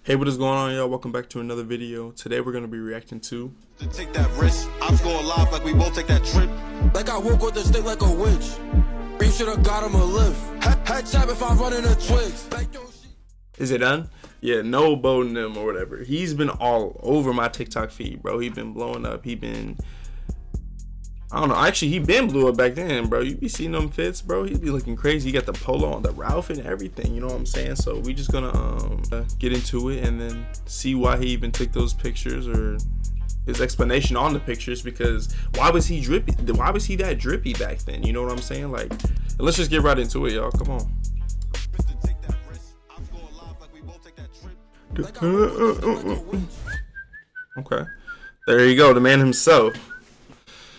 Hey, what is going on, y'all? Welcome back to another video. Today we're gonna be reacting to Take that risk. I'm going live like we both take that trip. Like I woke with the stick like a witch. You should have got him a lift. Head tap if I'm running a twigs. Is it done? Yeah, Noahboat'S or whatever. He's been all over my TikTok feed, bro. He been blowing up. I don't know. Actually, he been blew up back then, bro. You be seeing them fits, bro. He be looking crazy. He got the polo on, the Ralph and everything. You know what I'm saying? So we just gonna get into it and then see why he even took those pictures or his explanation on the pictures. Because why was he drippy? Why was he that drippy back then? You know what I'm saying? Like, let's just get right into it, y'all. Come on. Okay, there you go, the man himself.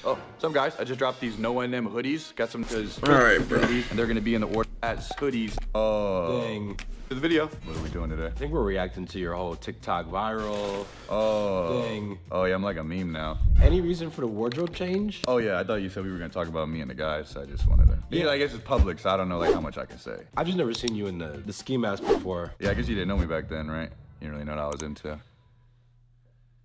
Oh, what's up, guys? I just dropped these Noahboat'S hoodies. Got some because All right, bro. and they're gonna be in the Noahboat'S hoodies. Oh, Dang. To the video. What are we doing today? I think we're reacting to your whole TikTok viral. Oh, Dang. Oh yeah, I'm like a meme now. Any reason for the wardrobe change? Oh yeah, I thought you said we were gonna talk about me and the guys. So I just wanted to. Yeah, I guess it's public, so I don't know like how much I can say. I've just never seen you in the ski mask before. Yeah, I guess you didn't know me back then, right? You didn't really know what I was into.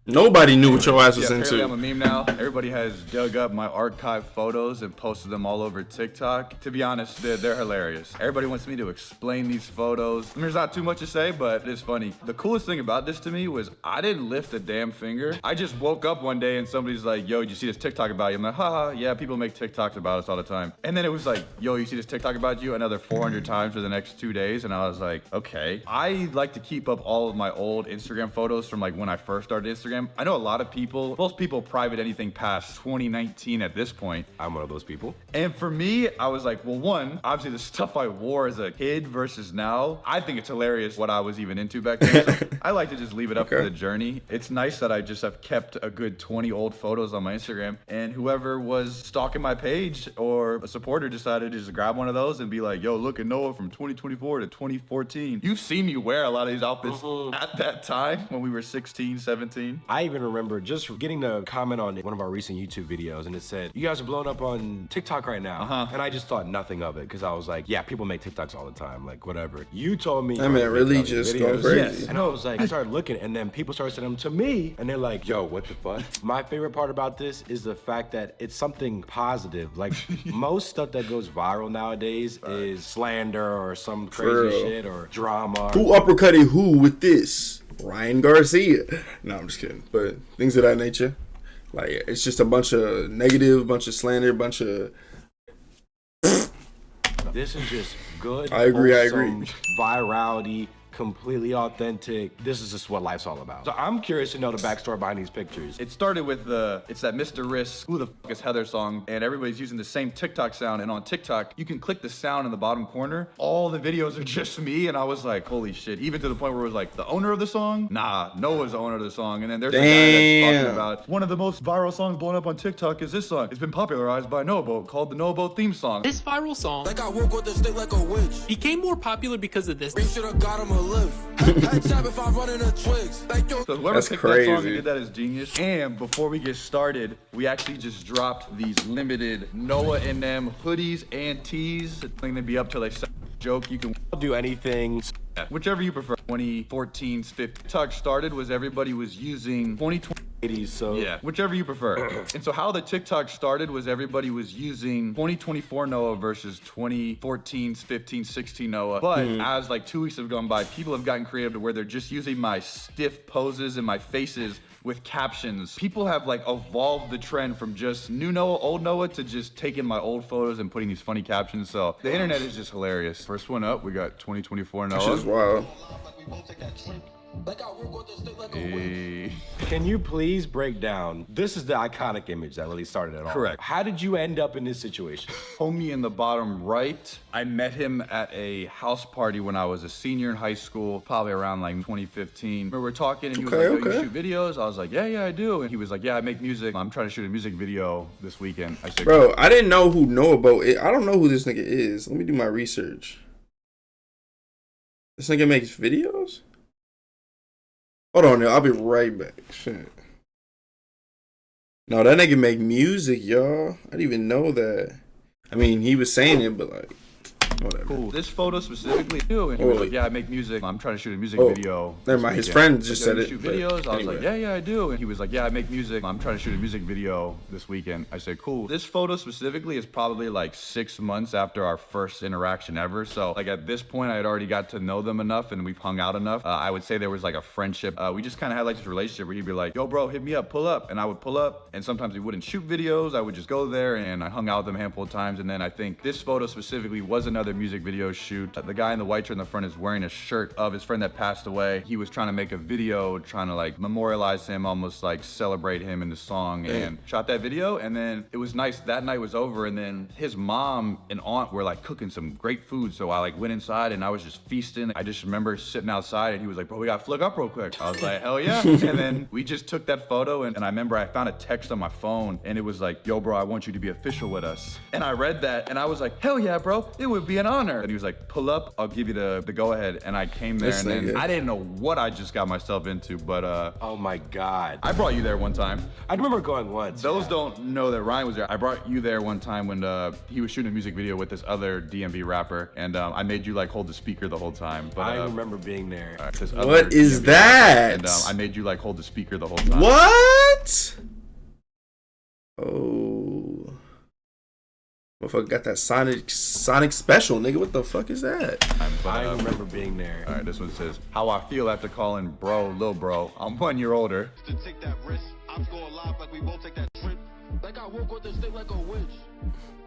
Nobody knew what your ass was Apparently I'm into. a meme now. Everybody has dug up my archive photos and posted them all over TikTok. To be honest, they're hilarious. Everybody wants me to explain these photos. I mean, there's not too much to say, but it's funny. The coolest thing about this to me was I didn't lift a damn finger. I just woke up one day and somebody's like, yo, did you see this TikTok about you? I'm like, haha, yeah, people make TikToks about us all the time. And then it was like, yo, you see this TikTok about you? Another 400 times for the next 2 days. And I was like, okay. I like to keep up all of my old Instagram photos from like when I first started Instagram. I know a lot of people, most people private anything past 2019 at this point. I'm one of those people. And for me, I was like, well, one, obviously the stuff I wore as a kid versus now, I think it's hilarious what I was even into back then. So I like to just leave it up for the journey. It's nice that I just have kept a good 20 old photos on my Instagram, and whoever was stalking my page or a supporter decided to just grab one of those and be like, yo, look at Noah from 2024 to 2014. You've seen me wear a lot of these outfits at that time when we were 16, 17. I even remember just getting a comment on one of our recent YouTube videos, and it said, you guys are blowing up on TikTok right now. And I just thought nothing of it because I was like, yeah, people make TikToks all the time, like whatever. You told me. I mean, really just go crazy. Yes. And I was like, I started looking, and then people started sending them to me, and they're like, yo, what the fuck? My favorite part about this is the fact that it's something positive. Like most stuff that goes viral nowadays is slander or some crazy shit or drama. Who uppercutted who with this? Ryan Garcia. No, I'm just kidding. But things of that nature. Like, it's just a bunch of negative, bunch of slander, bunch of... This is just good. I agree. wholesome virality, completely authentic. This is just what life's all about. So I'm curious to know the backstory behind these pictures. It started with it's that Mr. Risk, Who the Fuck is Heather song, and everybody's using the same TikTok sound. And on TikTok, you can click the sound in the bottom corner. All the videos are just me, and I was like, holy shit. Even to the point where it was like, the owner of the song? Nah, Noah's the owner of the song. And then there's a guy that's talking about one of the most viral songs blown up on TikTok is this song. It's been popularized by Noahboat, called the Noahboat theme song. This viral song Like I woke with the stick like a witch. became more popular because of this. You should have got him a lift. Head tap if I'm running a twigs. So whoever That's picked that song and crazy. did that is genius. And before we get started, we actually just dropped these limited Noahboat'S hoodies and tees. It's going to be up till they sell a joke. You can I'll do anything. whichever you prefer. 2014's 50 TikTok started was everybody was using 2020. 80s, so Yeah, whichever you prefer. And so how the TikTok started was everybody was using 2024 Noah versus 2014's 15, 16 Noah. But as like 2 weeks have gone by, people have gotten creative to where they're just using my stiff poses and my faces with captions. People have like evolved the trend from just new Noah, old Noah to just taking my old photos and putting these funny captions. So the internet is just hilarious. First one up, we got 2024 This is Noah. wild. Like I woke with the stick like a witch. Hey. Can you please break down? This is the iconic image that really started it all. Correct. How did you end up in this situation? Homie in the bottom right, I met him at a house party when I was a senior in high school, probably around like 2015. We were talking and he was like, yo, you shoot videos? I was like, yeah, I do. And he was like, yeah, I make music. I'm trying to shoot a music video this weekend. I said, Bro, I didn't know who Noahboat is. I don't know who this nigga is. Let me do my research. This nigga makes videos? Hold on, I'll be right back. Shit. No, that nigga make music, y'all. I didn't even know that. I mean, he was saying it, but like, Whatever. Cool. This photo specifically too. And he was like, yeah, I make music. I'm trying to shoot a music video. Never mind. His friend just said You it. shoot but videos? I was anyway. like, yeah, I do. And he was like, yeah, I make music. I'm trying to shoot a music video this weekend. I said, cool. This photo specifically is probably like 6 months after our first interaction ever. So like at this point, I had already got to know them enough and we've hung out enough. I would say there was like a friendship. We just kind of had like this relationship where he'd be like, yo, bro, hit me up, pull up. And I would pull up. And sometimes we wouldn't shoot videos. I would just go there and I hung out with them a handful of times. And then I think this photo specifically was another music video shoot. The guy in the white shirt in the front is wearing a shirt of his friend that passed away. He was trying to make a video, trying to like memorialize him, almost like celebrate him in the song, and shot that video. And then it was nice. That night was over, and then his mom and aunt were like cooking some great food. So I like went inside and I was just feasting. I just remember sitting outside and he was like, bro, we gotta flick up real quick. I was like, hell yeah. And then we just took that photo, and I remember I found a text on my phone and it was like, yo, bro, I want you to be official with us. And I read that and I was like, hell yeah, bro, it would be an honor. And he was like, pull up, I'll give you the go ahead. And I came there and then I didn't know what I just got myself into, but oh my God. I brought you there one time. I remember going once. Those don't know that Ryan was there. I brought you there one time when he was shooting a music video with this other DMV rapper, and I made you like hold the speaker the whole time. But I remember being there. What is that? And I made you like hold the speaker the whole time. What? Oh. Motherfucker got that Sonic special, nigga. What the fuck is that? I remember being there. All right, this one says, how I feel after calling bro, lil bro. I'm 1 year older. To take that risk, I'm going live like we won't take that trip. Like I woke with the stick like a witch.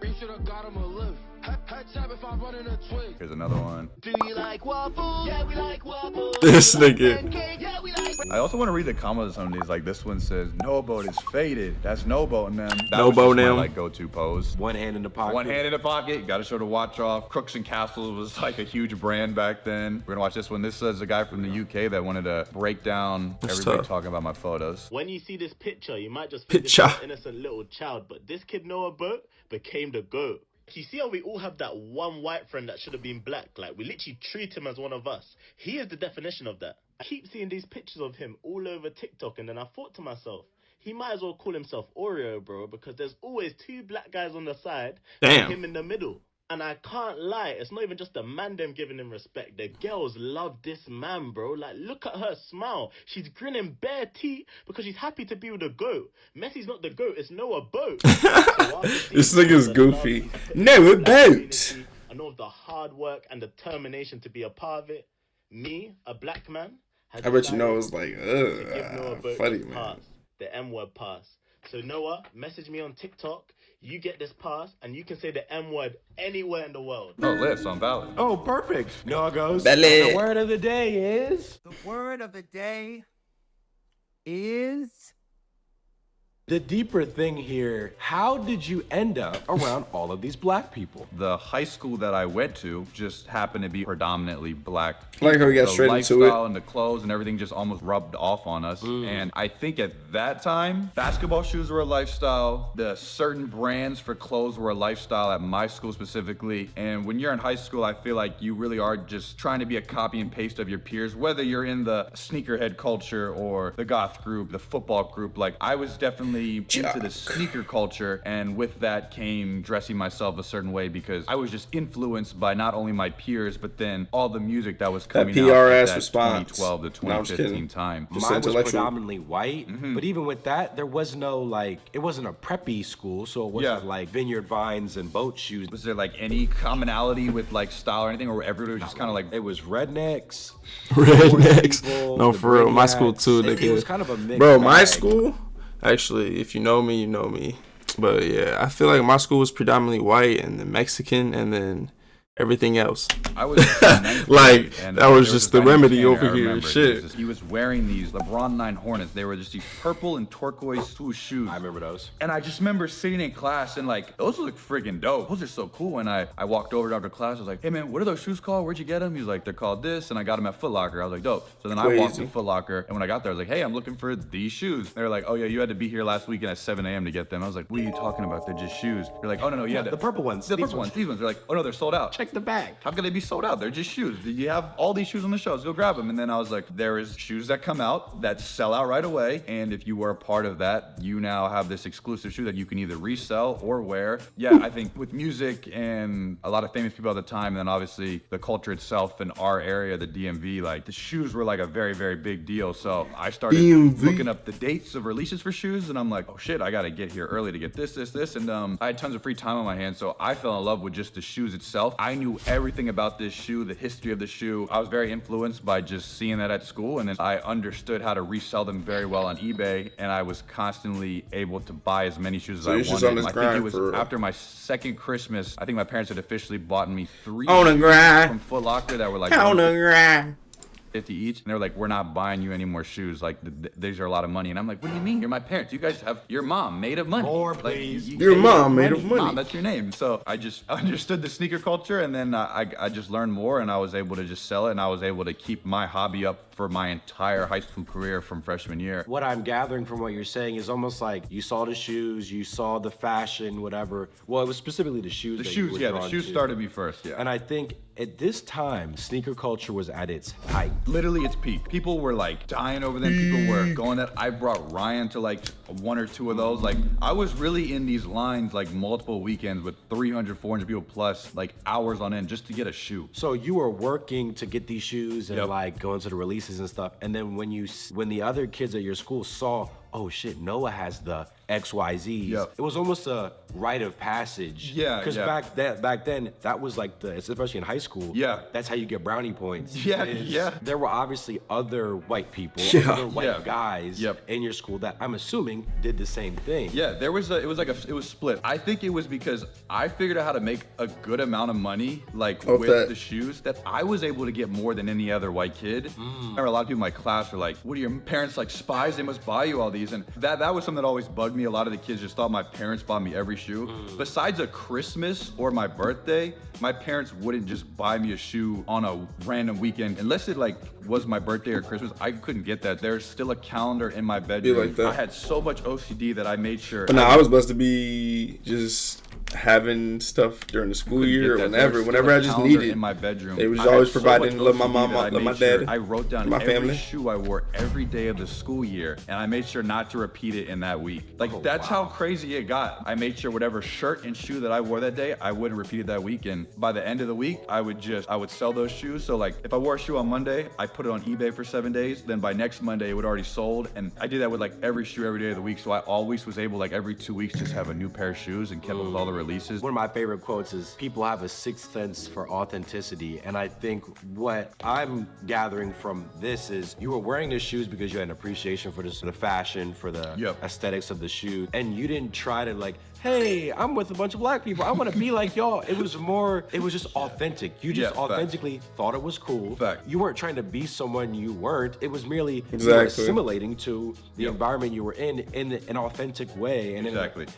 You should have got him a lift. Head tap if I run in a twig. Here's another one. Do you like waffles? Yeah, we like waffles. This nigga. Yeah, we like. I also want to read the comments on these. Like this one says, Noahboat'S faded. That's Noahboat'ing them. That Noahboat'ing was just my, them. like go-to pose. One hand in the pocket. One hand in the pocket. Got to show the watch off. Crooks and Castles was like a huge brand back then. We're gonna watch this one. This is a guy from the UK that wanted to break down everybody tough. talking about my photos. When you see this picture, you might just think this is an innocent little child, but this kid Noahboat became the GOAT. You see how we all have that one white friend that should have been black? Like, we literally treat him as one of us. He is the definition of that. I keep seeing these pictures of him all over TikTok, and then I thought to myself, he might as well call himself Oreo, bro, because there's always two black guys on the side and him in the middle. And I can't lie, it's not even just the man them giving him respect. The girls love this man, bro. Like, look at her smile. She's grinning bare teeth because she's happy to be with the GOAT. Messi's not the GOAT, it's Noahboat. This nigga's goofy. Noahboat. I know of the hard work and determination to be a part of it. Me, a black man, I bet you know it was like, to give Noahboat funny, his man. pass, the M-word pass. So Noah, message me on TikTok. You get this pass, and you can say the M-word anywhere in the world. Oh, lit, so I'm valid. Oh, perfect. Noah goes. Belly. The word of the day is. The word of the day is. The deeper thing here, how did you end up around all of these black people? The high school that I went to just happened to be predominantly black. I like how we got The straight into lifestyle it. and the clothes and everything just almost rubbed off on us. And I think at that time, basketball shoes were a lifestyle. The certain brands for clothes were a lifestyle at my school specifically. And when you're in high school, I feel like you really are just trying to be a copy and paste of your peers, whether you're in the sneakerhead culture or the goth group, the football group. Like, I was definitely into the sneaker culture, and with that came dressing myself a certain way because I was just influenced by not only my peers, but then all the music that was coming out at that response. 2012 to 2015 time. Just Mine was intellectual. predominantly white, but even with that, there was no like, it wasn't a preppy school, so it wasn't like vineyard vines and boat shoes. Was there like any commonality with like style or anything, or everybody was just kind of like It was rednecks. Rednecks. people, No, the for real. My brainiacs. school too, It nigga. was kind of a mix. Bro, my school, actually, if you know me, you know me. But yeah, I feel like my school was predominantly white and then Mexican and then everything else. I was in ninth Like, grade, and that was there just this the guy named remedy Tanner, over I here. remember. Shit. He was wearing these LeBron 9 Hornets. They were just these purple and turquoise swoosh shoes. I remember those. And I just remember sitting in class and like, those look freaking dope. Those are so cool. And I walked over to after class. I was like, hey man, what are those shoes called? Where'd you get them? He was like, they're called this. And I got them at Foot Locker. I was like, dope. So then I walked to Crazy. Foot Locker. And when I got there, I was like, hey, I'm looking for these shoes. They were like, oh yeah, you had to be here last weekend at 7 a.m. to get them. I was like, what are you talking about? They're just shoes. They're like, oh no, you had The purple ones. The These purple ones. ones. These ones. They're like, oh no, they're sold out. check the back. How could they be sold out? They're just shoes. You have all these shoes on the shelves. Go grab them. And then I was like, there is shoes that come out that sell out right away. And if you were a part of that, you now have this exclusive shoe that you can either resell or wear. Yeah, I think with music and a lot of famous people at the time, and then obviously the culture itself in our area, the DMV, like the shoes were like a very, very big deal. So I started looking up the dates of releases for shoes, and I'm like, oh shit, I gotta get here early to get this. And I had tons of free time on my hands, so I fell in love with just the shoes itself. I knew everything about this shoe, the history of the shoe. I was very influenced by just seeing that at school, and then I understood how to resell them very well on eBay, and I was constantly able to buy as many shoes as I wanted. I think it was after my second Christmas, I think my parents had officially bought me 3 from Foot Locker that were like 50 each, and they were like, we're not buying you any more shoes, like these are a lot of money. And I'm like, what do you mean? You're my parents. You guys have your mom made of money. More, like, please. Your mom made of money. Mom, that's your name. So I just understood the sneaker culture, and then I just learned more, and I was able to just sell it, and I was able to keep my hobby up for my entire high school career from freshman year. What I'm gathering from what you're saying is almost like you saw the shoes, you saw the fashion, whatever. Well, it was specifically the shoes. The shoes started me first, yeah. And I think at this time, sneaker culture was at its height. Literally its peak. People were like dying over them. People were going that. I brought Ryan to like 1 or 2 of those. Like I was really in these lines like multiple weekends with 300, 400 people plus, like hours on end just to get a shoe. So you were working to get these shoes and like going to the releases and stuff. And then when the other kids at your school saw, oh shit, Noah has the XYZs. It was almost a rite of passage. Yeah. Because back then, that was like especially in high school. Yeah. That's how you get brownie points. Yeah. There were obviously other white people, other white guys in your school that I'm assuming did the same thing. Yeah, it was split. I think it was because I figured out how to make a good amount of money, like with the shoes, that I was able to get more than any other white kid. I remember a lot of people in my class were like, what are your parents like spies? They must buy you all these. And that was something that always bugged me. A lot of the kids just thought my parents bought me every shoe. Besides a Christmas or my birthday, my parents wouldn't just buy me a shoe on a random weekend unless it like was my birthday or Christmas. I couldn't get that. There's still a calendar in my bedroom. I had so much OCD that I made sure. But I was blessed to be just having stuff during the school year or whenever I just needed. In my bedroom, they was always providing. Love my mom, love my dad. I wrote down my every family. shoe I wore every day of the school year, and I made sure not to repeat it in that week. Like that's how crazy it got. I made sure whatever shirt and shoe that I wore that day, I wouldn't repeat it that week. And by the end of the week, I would sell those shoes. So like if I wore a shoe on Monday, I put it on eBay for 7 days. Then by next Monday, it would already sold. And I did that with like every shoe every day of the week. So I always was able, like every 2 weeks, just have a new pair of shoes and kept up with all the releases. One of my favorite quotes is, people have a sixth sense for authenticity. And I think what I'm gathering from this is you were wearing the shoes because you had an appreciation for the fashion, for the aesthetics of the shoe. And you didn't try to like, hey, I'm with a bunch of black people, I want to be like y'all. It was just authentic. You just authentically thought it was cool. You weren't trying to be someone you weren't. It was merely you were assimilating to the environment you were in an authentic way. And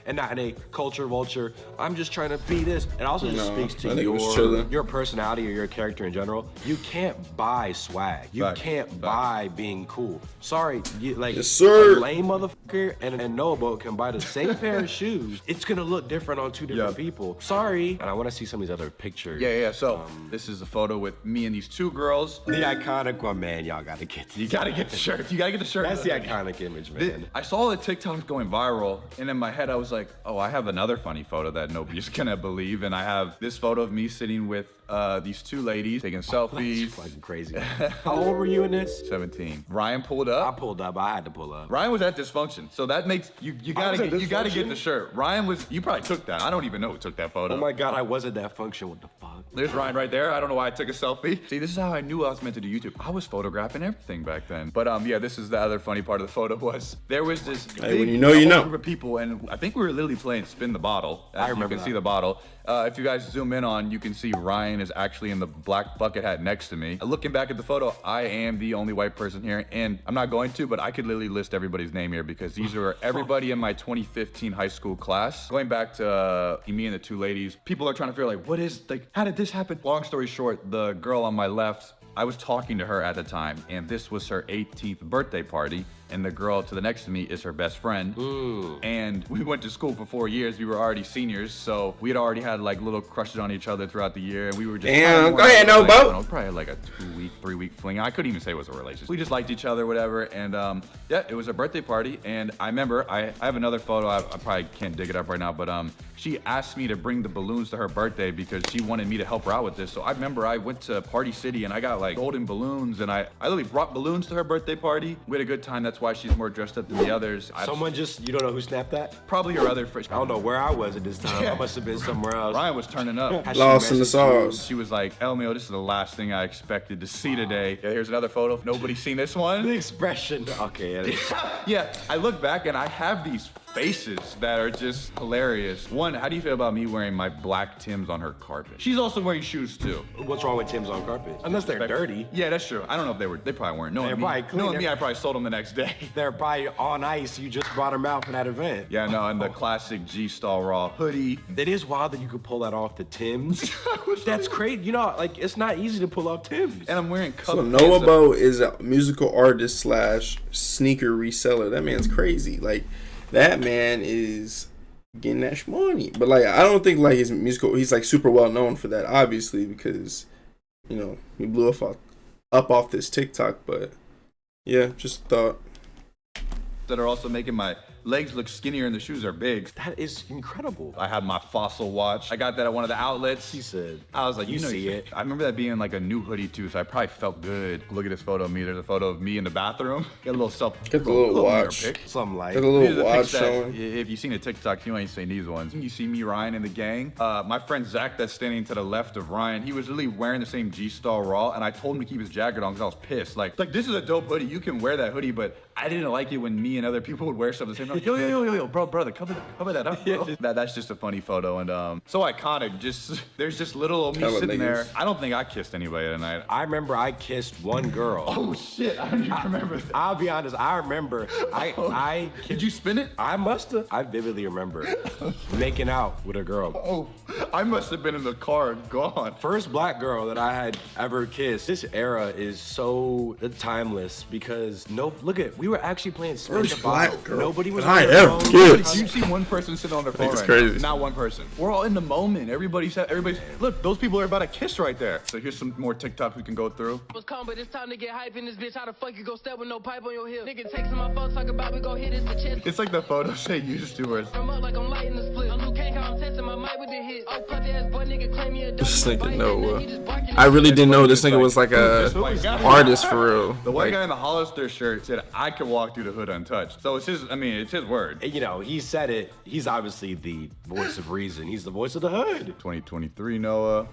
and not in a culture vulture, I'm just trying to be this. It also just speaks to your personality or your character in general. You can't buy swag. You can't buy being cool. Sorry, a lame motherfucker and Noahboat can buy the same pair of shoes. It's gonna look different on 2 different people. Sorry. And I want to see some of these other pictures. So this is a photo with me and these 2 girls. The iconic one, man. Y'all gotta get these. You gotta get the shirt. You gotta get the shirt. That's the iconic image, man. I saw the TikToks going viral, and in my head I was like, oh, I have another funny photo that nobody's gonna believe. And I have this photo of me sitting with these 2 ladies taking selfies. That's fucking crazy. How old were you in this? 17. Ryan pulled up. I pulled up. I had to pull up. Ryan was at dysfunction, so that makes you gotta get the shirt. Ryan you probably took that. I don't even know who took that photo. Oh my god, I was at that function. What the fuck? There's Ryan right there. I don't know why I took a selfie. See, this is how I knew I was meant to do YouTube. I was photographing everything back then. But this is the other funny part of the photo was there was this big when you know group of people, and I think we were literally playing spin the bottle. I remember. You can see the bottle. If you guys zoom in on, you can see Ryan is actually in the black bucket hat next to me. Looking back at the photo, I am the only white person here, and I'm not going to, but I could literally list everybody's name here because these are everybody in my 2015 high school class. Going back to me and the 2 ladies, people are trying to figure like, how did this happen? Long story short, the girl on my left, I was talking to her at the time, and this was her 18th birthday party. And the girl to the next to me is her best friend. Ooh. And we went to school for 4 years. We were already seniors, so we had already had like little crushes on each other throughout the year. And we were just Damn, go ahead, no boat. Probably had like a 2-week, 3-week fling. I couldn't even say it was a relationship. We just liked each other, whatever. And yeah, it was a birthday party. And I remember I have another photo. I probably can't dig it up right now, but she asked me to bring the balloons to her birthday because she wanted me to help her out with this. So I remember I went to Party City and I got like golden balloons, and I literally brought balloons to her birthday party. We had a good time. That's why she's more dressed up than the others. You don't know who snapped that? Probably your other friend. I don't know where I was at this time. I must have been somewhere else. Ryan was turning up. Lost in the sauce. She was like, LMAO, this is the last thing I expected to see today. Yeah, here's another photo. If nobody's seen this one. The expression. Okay. Yeah, I look back and I have these faces that are just hilarious. One, how do you feel about me wearing my black Timbs on her carpet? She's also wearing shoes too. What's wrong with Tim's on carpet? Unless they're dirty. Yeah, that's true. I don't know if they probably weren't. They're probably clean. Knowing me, I probably sold them the next day. They're probably on ice. You just brought them out for that event. Yeah, no, and the classic G-Stall Raw hoodie. It is wild that you could pull that off the Timbs. That's crazy. You know, like, it's not easy to pull off Timbs. And I'm wearing cup. So Noahboat is a musical artist / sneaker reseller. That man's crazy. Like, that man is getting that money. But like, I don't think like his musical, he's like super well known for that, obviously, because, you know, he blew up off this TikTok. But yeah, just thought. That are also making my legs look skinnier and the shoes are big. That is incredible. I had my Fossil watch. I got that at one of the outlets. He said, I was like, you see it. I remember that being like a new hoodie too, so I probably felt good. Look at this photo of me. There's a photo of me in the bathroom. Get a little Get the little watch. Pic. Something like. Get a little watch showing. If you've seen a TikTok, you ain't seen these ones. You see me, Ryan, and the gang. My friend Zach that's standing to the left of Ryan, he was literally wearing the same G-Star Raw, and I told him to keep his jacket on because I was pissed. Like this is a dope hoodie. You can wear that hoodie, but I didn't like it when me and other people would wear stuff the same time. Yo, brother, cover that up. Bro. That's just a funny photo, and so iconic. There's just little old me sitting there. I don't think I kissed anybody tonight. I remember I kissed one girl. Oh shit, I don't even remember that. I'll be honest, I remember. I Did you spin it? I must have. I vividly remember making out with a girl. Oh, I must have been in the car and gone. First black girl that I had ever kissed. This era is so timeless because we were actually playing Spin the Bottle. Nobody was. I ever kissed. You see one person sitting on their phone It's right crazy. now. Not one person. We're all in the moment. Everybody's look, those people are about to kiss right there. So here's some more TikToks we can go through. Was calm, but it's time to get hype in this bitch. How the fuck you go step with no pipe on your hip? Nigga texting my phone, talk about we go hit it the chest. It's like the photos they used to us. I'm up like I'm lighting the split. I'm Luke Kang, I'm testing my mic with the hit. Oh, cut ass boy, nigga claim me a dope. This nigga know. I really didn't know this nigga was like a artist for real. The white guy in the Hollister shirt said I could walk through the hood untouched. So it's his word. You know, he said it. He's obviously the voice of reason. He's the voice of the hood. 2023 Noah.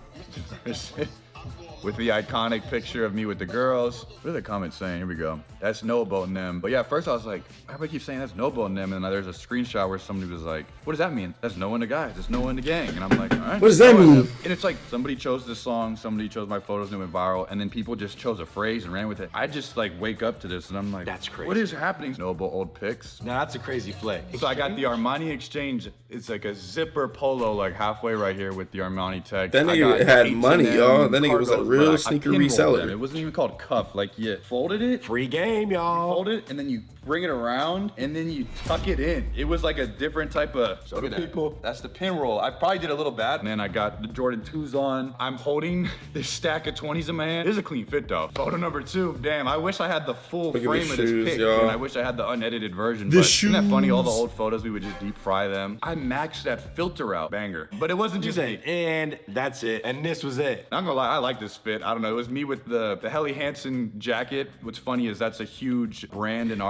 With the iconic picture of me with the girls. What are the comments saying? Here we go. That's Noahboat and them. But yeah, at first I was like, everybody keeps saying that's Noahboat and them. And then there's a screenshot where somebody was like, what does that mean? That's Noah and the guys. That's Noah and the gang. And I'm like, all right. What does that mean? And it's like somebody chose this song, somebody chose my photos and it went viral, and then people just chose a phrase and ran with it. I just like wake up to this and I'm like, that's crazy. What is happening? Noahboat old pics. Now that's a crazy flick. So I got the Armani Exchange. It's like a zipper polo, like halfway right here with the Armani tag. That nigga had money, y'all. That nigga was a real sneaker reseller. It wasn't even called cuff. Like you folded it. Free game, y'all. Fold it and then you bring it around and then you tuck it in. It was like a different type of. Look at people. That's the pin roll. I probably did a little bad. And then I got the Jordan 2s on. I'm holding this stack of 20s in my hand. This is a clean fit though. Photo number 2. Damn, I wish I had the full frame of this pic. And I wish I had the unedited version. But isn't that funny? All the old photos, we would just deep fry them. I maxed that filter out. Banger. But it wasn't just me. And that's it. And this was it. I'm gonna lie, I like this fit. I don't know. It was me with the Helly Hansen jacket. What's funny is that's a huge brand in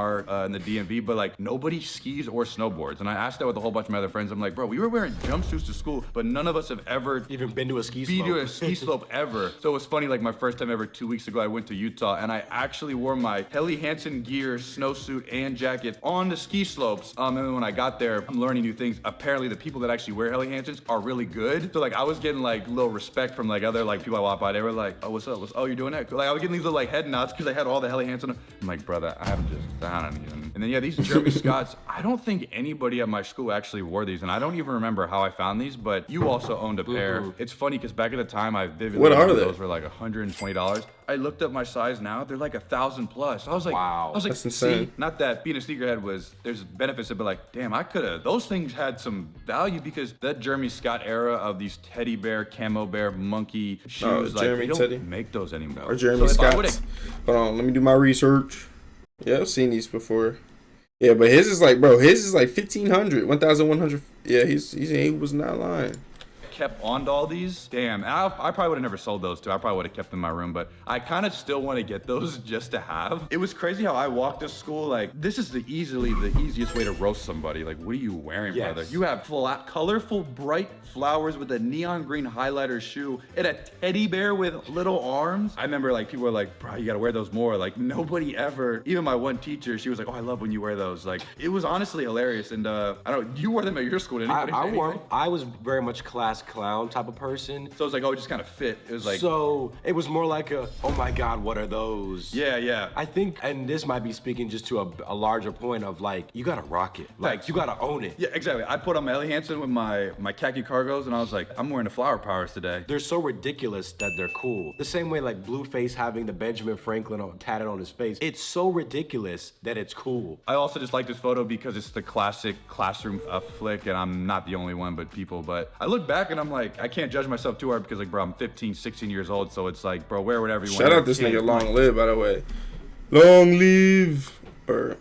in the DMV, but like nobody skis or snowboards. And I asked that with a whole bunch of my other friends. I'm like, bro, we were wearing jumpsuits to school, but none of us have ever even been to a ski slope ever. So it was funny, like my first time ever 2 weeks ago, I went to Utah and I actually wore my Helly Hansen gear, snowsuit, and jacket on the ski slopes. And then when I got there, I'm learning new things. Apparently the people that actually wear Helly Hansens are really good. So like I was getting like little respect from like other like people I walk by. They were like, oh, what's up? Oh, you're doing that? Like I was getting these little like head nods because I had all the Helly Hansen. I'm like, brother, I don't funny. And then yeah, these Jeremy Scotts, I don't think anybody at my school actually wore these, and I don't even remember how I found these, but you also owned a pair. It's funny because back at the time I vividly remember those were like $120. I looked up my size now, they're like 1,000 plus. I was like, wow, I was like, that's insane. See, not that being a sneakerhead there's benefits to, but like, damn, I could've, those things had some value because that Jeremy Scott era of these teddy bear, camo bear, monkey shoes, like they don't make those anymore. Or Jeremy Scott's. Hold on, let me do my research. Yeah, I've seen these before. Yeah, but his is like, bro, his is like 1,500, 1,100. Yeah, he was not lying. Kept on to all these. Damn, I probably would have never sold those too. I probably would have kept them in my room, but I kind of still want to get those just to have. It was crazy how I walked to school like, this is easily the easiest way to roast somebody. Like, what are you wearing, brother? You have colorful, bright flowers with a neon green highlighter shoe and a teddy bear with little arms. I remember like people were like, bro, you gotta wear those more. Like nobody ever, even my one teacher, she was like, oh, I love when you wear those. Like it was honestly hilarious. And I don't know, you wore them at your school, didn't you? I was very much class clown type of person. So it was like, oh, it just kind of fit. It was like, so it was more like a, oh my God, what are those? Yeah. I think, and this might be speaking just to a larger point of like, you gotta rock it. Like you gotta own it. Yeah, exactly. I put on my Ellie Hansen with my khaki cargos and I was like, I'm wearing the flower powers today. They're so ridiculous that they're cool. The same way like Blueface having the Benjamin Franklin tatted on his face. It's so ridiculous that it's cool. I also just like this photo because it's the classic classroom flick, and I'm not the only one, but I look back and I'm like, I can't judge myself too hard because like, bro, I'm 15, 16 years old, so it's like, bro, wear whatever you want. Shout out this nigga Long Live, by the way. Long live. Or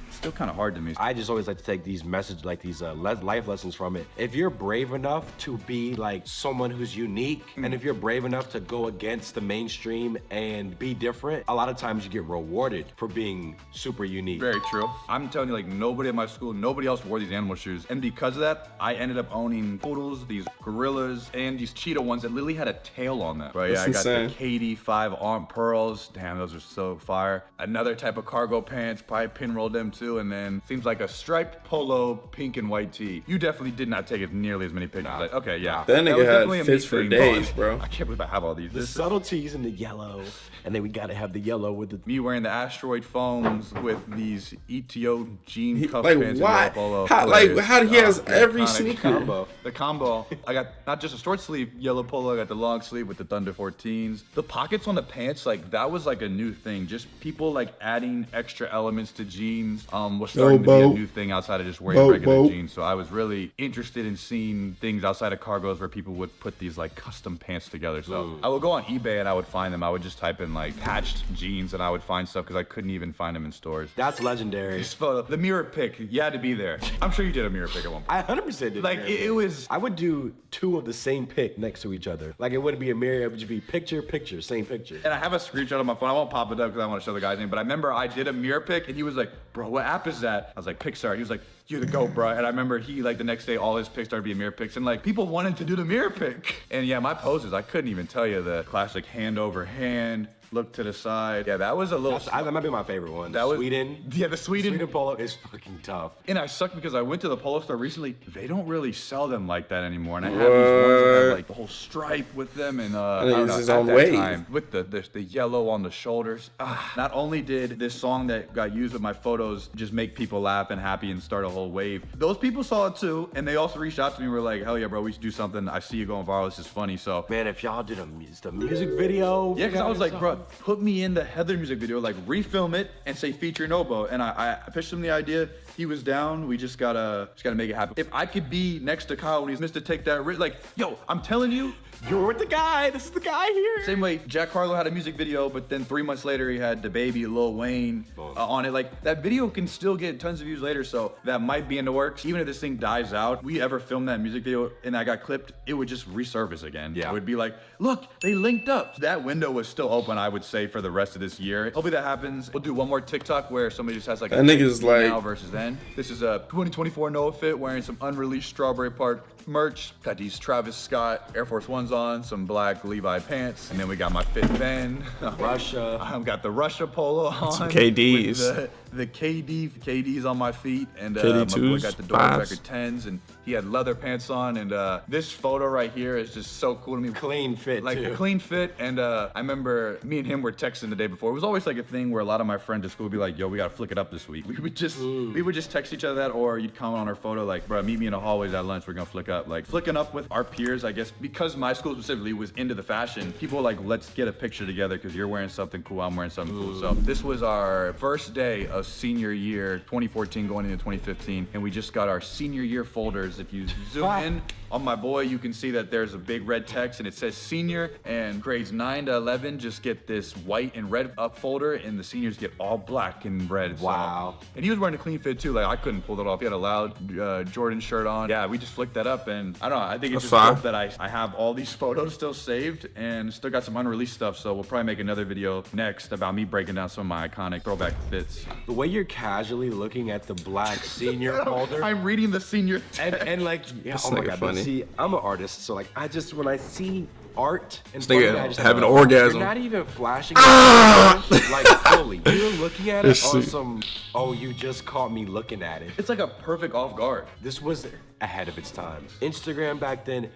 still kind of hard to me. I just always like to take these messages, like these life lessons from it. If you're brave enough to be like someone who's unique, and if you're brave enough to go against the mainstream and be different, a lot of times you get rewarded for being super unique. Very true. I'm telling you, like nobody at my school, nobody else wore these animal shoes. And because of that, I ended up owning poodles, these gorillas, and these cheetah ones that literally had a tail on them. Right? Yeah, I got the KD5 arm pearls. Damn, those are so fire. Another type of cargo pants, probably pinrolled them too. And then seems like a striped polo, pink and white tee. You definitely did not take nearly as many pictures. Like, okay, yeah. That nigga had fits for days, bro. I can't believe I have all these. The subtleties in the yellow, and then we gotta have the yellow with the... Me wearing the asteroid foams with these ETO jean cuff like, pants why? and polo. How he has every sneaker. The combo. I got not just a short sleeve yellow polo, I got the long sleeve with the Thunder 14s. The pockets on the pants, like that was like a new thing. Just people like adding extra elements to jeans. Was starting to be a new thing outside of just wearing regular jeans. So I was really interested in seeing things outside of cargos where people would put these like custom pants together. So I would go on eBay and I would find them. I would just type in like patched jeans and I would find stuff because I couldn't even find them in stores. That's legendary. This photo, the mirror pic, you had to be there. I'm sure you did a mirror pic at one point. I 100% did. Like it was. I would do two of the same pic next to each other. Like it wouldn't be a mirror, it would just be picture, same picture. And I have a screenshot on my phone. I won't pop it up because I want to show the guy's name. But I remember I did a mirror pic and he was like, bro, what app is that? I was like, Pixar. He was like, you're the GOAT, bro. And I remember he, like, the next day, all his pics started being mirror pics. And, like, people wanted to do the mirror pic. And, yeah, my poses, I couldn't even tell you the classic hand over hand, look to the side. Yeah, that was a little... That might be my favorite one. That was Sweden. Yeah, the Sweden polo is fucking tough. And I sucked because I went to the polo store recently. They don't really sell them like that anymore. And I have these ones that have, like, the whole stripe with them. And, I don't know, at that time, with the yellow on the shoulders. Not only did this song that got used with my photos just make people laugh and happy and start a whole wave, those people saw it too. And they also reached out to me and were like, hell yeah, bro, we should do something. I see you going viral. This is funny. So, man, if y'all did the music video. Yeah, because I was like, bro, put me in the Heather music video, like refilm it and say feature Noahboat. And I pitched him the idea. He was down. We just gotta make it happen. If I could be next to Kyle when he's missed to take that risk, like, yo, I'm telling you, you're the guy. This is the guy here. Same way Jack Harlow had a music video, but then 3 months later he had DaBaby, Lil Wayne on it. Like that video can still get tons of views later, so that might be in the works. Even if this thing dies out, we ever filmed that music video and I got clipped, it would just resurface again. Yeah, it would be like, look, they linked up. That window was still open, I would say, for the rest of this year. Hopefully that happens. We'll do one more TikTok where somebody just has like a nigga's like now versus then. This is a 2024 Noah fit wearing some unreleased Strawberry Park merch. Got these Travis Scott Air Force Ones on, some black Levi pants, and then we got my Fit Ben. Russia. I've got the Russia polo on. Some KDs. the KDs on my feet, and my KD2s, boy got the Dog fives. Record 10s, and he had leather pants on, and this photo right here is just so cool to me. Clean fit, like too. clean fit, and I remember me and him were texting the day before. It was always like a thing where a lot of my friends at school would be like, "Yo, we gotta flick it up this week." We would just text each other that, or you'd comment on our photo like, "Bro, meet me in the hallways at lunch. We're gonna flick up." Like flicking up with our peers, I guess, because my school specifically was into the fashion. People were like, "Let's get a picture together because you're wearing something cool, I'm wearing something cool." So this was our first day of senior year, 2014 going into 2015, and we just got our senior year folders. If you zoom in on my boy, you can see that there's a big red text and it says senior, and grades 9 to 11 just get this white and red up folder, and the seniors get all black and red. Wow. So, and he was wearing a clean fit too. Like I couldn't pull it off. He had a loud Jordan shirt on. Yeah, we just flicked that up, and I don't know. I think it's just dope that I have all these photos still saved and still got some unreleased stuff. So we'll probably make another video next about me breaking down some of my iconic throwback fits. The way you're casually looking at the black senior folder. I'm reading the senior and like, yeah, oh my God, but see, I'm an artist, so like, when I see art and having an orgasm. You're not even flashing it, like fully. You're looking at it on some, oh, you just caught me looking at it. It's like a perfect off guard. This was ahead of its time. Instagram back then,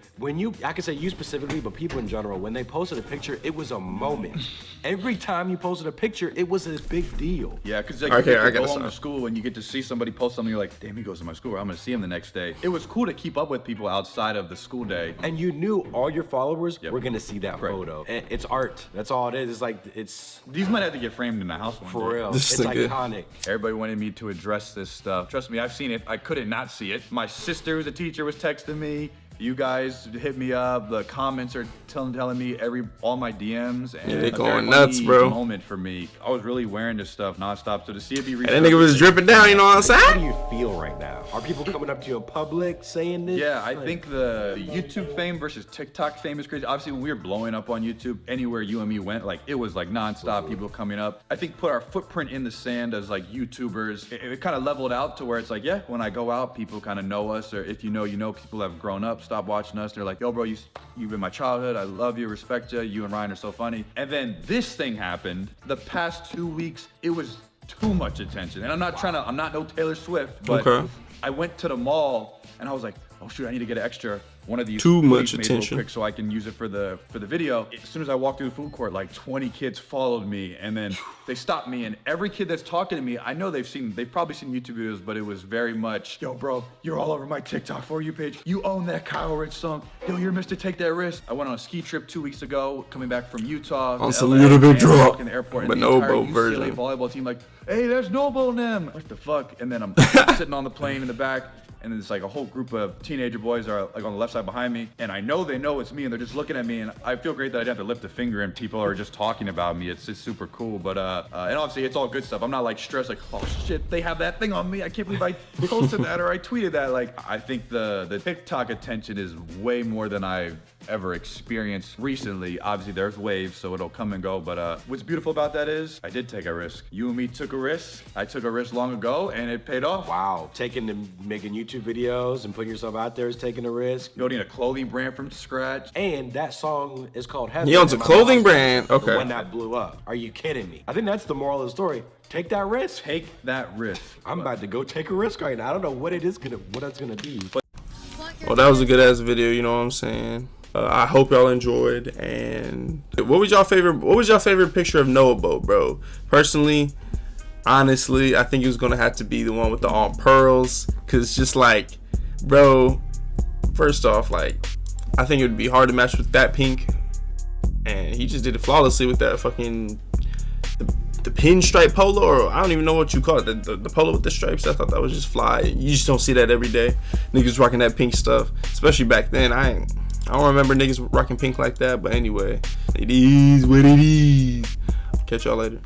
I could say you specifically, but people in general, when they posted a picture, it was a moment. Every time you posted a picture, it was a big deal. Yeah, because like, you go home to school and you get to see somebody post something, you're like, damn, he goes to my school, I'm gonna see him the next day. It was cool to keep up with people outside of the school day. And you knew all your followers were gonna see that photo. And it's art. That's all it is. It's like, these might have to get framed in the house one for day. real. It's iconic. Everybody wanted me to address this stuff. Trust me, I've seen it. I couldn't not see it. My sister, who's a teacher, was texting me. You guys hit me up. The comments are telling me all my DMs. And yeah, they going nuts, bro. Moment for me. I was really wearing this stuff nonstop. So to see it be and that nigga was dripping down, you know what I'm saying? How do you feel right now? Are people coming up to you in public saying this? Yeah, I think the YouTube fame versus TikTok fame is crazy. Obviously, when we were blowing up on YouTube, anywhere you and me went, like it was like nonstop people coming up. I think put our footprint in the sand as like YouTubers. It kind of leveled out to where it's like, yeah, when I go out, people kind of know us, or if you know, people have grown up, stop watching us. They're like, yo, bro, you've been my childhood. I love you, respect you. You and Ryan are so funny. And then this thing happened. The past 2 weeks, it was too much attention. And I'm not no Taylor Swift, but I went to the mall and I was like, oh shoot, I need to get an extra one of these. Too much attention. Quick so I can use it for the video. As soon as I walked through the food court, like 20 kids followed me, and then they stopped me. And every kid that's talking to me, I know they've probably seen YouTube videos, but it was very much, yo, bro, you're all over my TikTok For You page. You own that Kyle Rich song. Yo, you're Mr. Take That Risk. I went on a ski trip 2 weeks ago, coming back from Utah. On some little bit drop, in the airport, but and the no entire boat UCLA version. volleyball team like, hey, there's Noble in them. What the fuck? And then I'm sitting on the plane in the back. And it's like a whole group of teenager boys are like on the left side behind me, and I know they know it's me, and they're just looking at me, and I feel great that I didn't have to lift a finger, and people are just talking about me. It's just super cool, but and obviously it's all good stuff. I'm not like stressed, like, oh shit, they have that thing on me. I can't believe I posted that or I tweeted that. Like, I think the TikTok attention is way more than I've ever experienced recently. Obviously there's waves, so it'll come and go, but what's beautiful about that is I did take a risk. You and me took a risk. I took a risk long ago, and it paid off. Wow, making YouTube videos and putting yourself out there is taking a risk. Building a clothing brand from scratch. And that song is called Heaven. He owns a clothing brand. Okay. The one that blew up. Are you kidding me? I think that's the moral of the story. Take that risk. Take that risk. I'm about to go take a risk right now. I don't know what it's gonna be. Well, that was a good ass video. You know what I'm saying? I hope y'all enjoyed. And what was y'all favorite picture of Noahboat, bro? Personally, honestly, I think it was gonna have to be the one with the all pearls, cause it's just like, bro, first off, like, I think it would be hard to match with that pink, and he just did it flawlessly with that fucking the pinstripe polo, or I don't even know what you call it, the polo with the stripes. I thought that was just fly. You just don't see that every day. Niggas rocking that pink stuff, especially back then. I don't remember niggas rocking pink like that, but anyway, it is what it is. Catch y'all later.